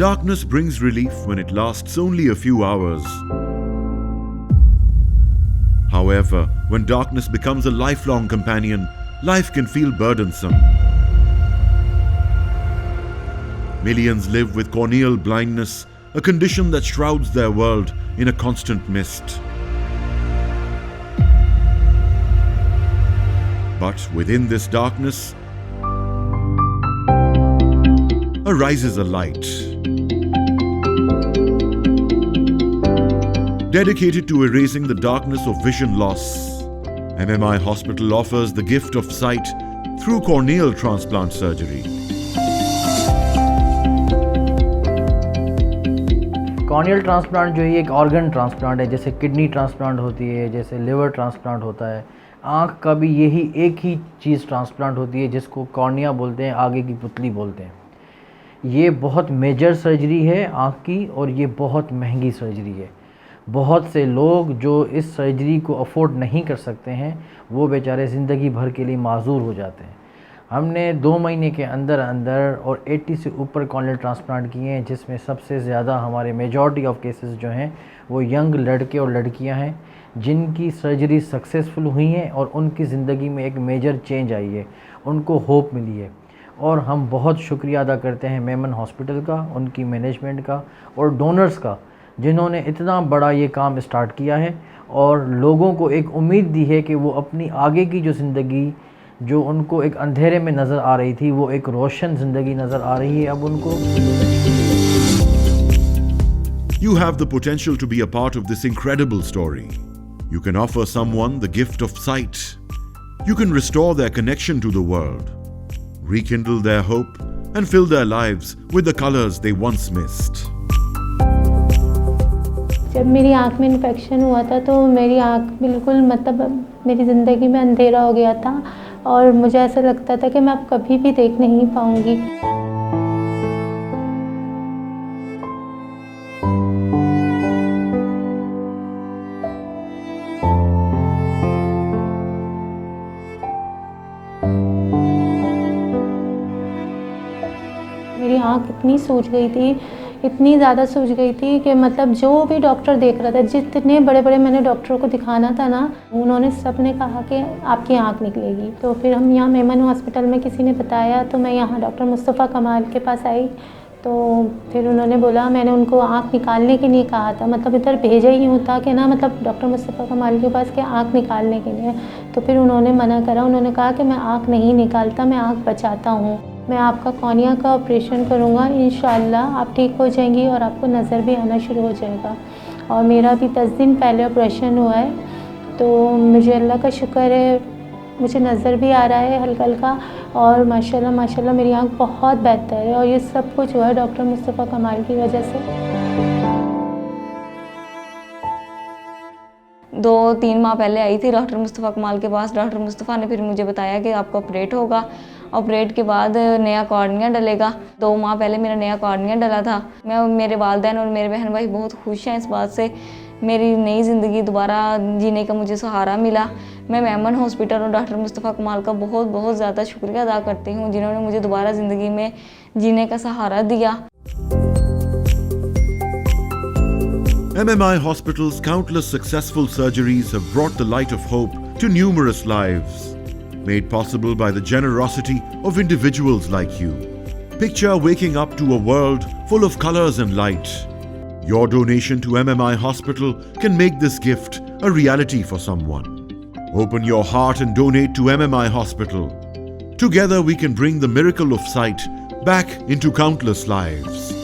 Darkness brings relief when it lasts only a few hours. However, when darkness becomes a lifelong companion, life can feel burdensome. Millions live with corneal blindness, a condition that shrouds their world in a constant mist. But within this darkness arises a light. Dedicated to erasing the darkness of vision loss, MMI Hospital offers the gift of sight through corneal transplant surgery. Corneal transplant जो है एक organ transplant है, जैसे kidney transplant होती है, जैसे liver transplant होता है। आँख का भी यही एक ही चीज़ ट्रांसप्लांट होती है जिसको कॉर्निया बोलते हैं, आगे की पुतली बोलते हैं। ये बहुत मेजर सर्जरी है आँख की और ये बहुत महंगी सर्जरी है। बहुत से लोग जो इस सर्जरी को अफोर्ड नहीं कर सकते हैं वो बेचारे ज़िंदगी भर के लिए माजूर हो जाते हैं। हमने 2 महीने के अंदर और 80 से ऊपर कॉर्नियल ट्रांसप्लांट किए हैं, जिसमें सबसे ज़्यादा हमारे मेजॉरिटी ऑफ केसेस जो हैं वो यंग लड़के और लड़कियां हैं जिनकी सर्जरी सक्सेसफुल हुई हैं और उनकी ज़िंदगी में एक मेजर चेंज आई है, उनको होप मिली है। और हम बहुत शुक्रिया अदा करते हैं मेमन हॉस्पिटल का, उनकी मैनेजमेंट का और डोनर्स का, जिन्होंने इतना बड़ा ये काम स्टार्ट किया है और लोगों को एक उम्मीद दी है कि वो अपनी आगे की जो ज़िंदगी जो उनको एक अंधेरे में नज़र आ रही थी वो एक रोशन ज़िंदगी नज़र आ रही है अब उनको। You have the potential to be a part of this incredible story. You can offer someone the gift of sight. You can restore their connection to the world, rekindle their hope, and fill their lives with the colors they once missed. जब मेरी आँख में infection हुआ था तो मेरी आँख बिल्कुल मेरी ज़िंदगी में अंधेरा हो गया था और मुझे ऐसा लगता था कि मैं अब कभी भी देख नहीं पाऊँगी। मेरी आँख इतनी सूज गई थी, इतनी ज़्यादा सूज गई थी कि जो भी डॉक्टर देख रहा था, जितने बड़े बड़े मैंने डॉक्टरों को दिखाना था ना, उन्होंने सब ने कहा कि आपकी आँख निकलेगी। तो फिर हम यहाँ मेमन हॉस्पिटल में किसी ने बताया तो मैं यहाँ डॉक्टर मुस्तफ़ा कमाल के पास आई। तो फिर उन्होंने बोला, मैंने उनको आँख निकालने के लिए कहा था, इधर भेजा ही यूँ था कि ना डॉक्टर मुस्तफ़ा कमाल के पास के आँख निकालने के लिए। तो फिर उन्होंने मना करा, उन्होंने कहा कि मैं आँख नहीं निकालता, मैं आँख बचाता हूँ। मैं आपका कॉर्निया का ऑपरेशन करूँगा, इंशाल्लाह आप ठीक हो जाएंगी और आपको नज़र भी आना शुरू हो जाएगा। और मेरा भी 10 दिन पहले ऑपरेशन हुआ है, तो मुझे अल्लाह का शुक्र है, मुझे नज़र भी आ रहा है हल्का हल्का और माशाल्लाह माशाल्लाह मेरी आँख बहुत बेहतर है। और ये सब कुछ हुआ है डॉक्टर मुस्तफ़ा कमाल की वजह से। 2-3 माह पहले आई थी डॉक्टर मुस्तफ़ा कमाल के पास। डॉक्टर मुस्तफ़ा ने फिर मुझे बताया कि आपका ऑपरेट होगा, ऑपरेट के बाद नया कॉर्निया डलेगा। 2 माह पहले मेरा नया कॉर्निया डला था। मेरे वालिदैन और मेरे बहन भाई बहुत खुश हैं इस बात से। मेरी नई ज़िंदगी दोबारा जीने का मुझे सहारा मिला। मैं मेमन हॉस्पिटल और डॉक्टर मुस्तफ़ा कमाल का बहुत बहुत ज़्यादा शुक्रिया अदा करती हूँ, जिन्होंने मुझे दोबारा ज़िंदगी में जीने का सहारा दिया। MMI Hospital's countless successful surgeries have brought the light of hope to numerous lives, made possible by the generosity of individuals like you. Picture waking up to a world full of colors and light. Your donation to MMI Hospital can make this gift a reality for someone. Open your heart and donate to MMI Hospital. Together we can bring the miracle of sight back into countless lives.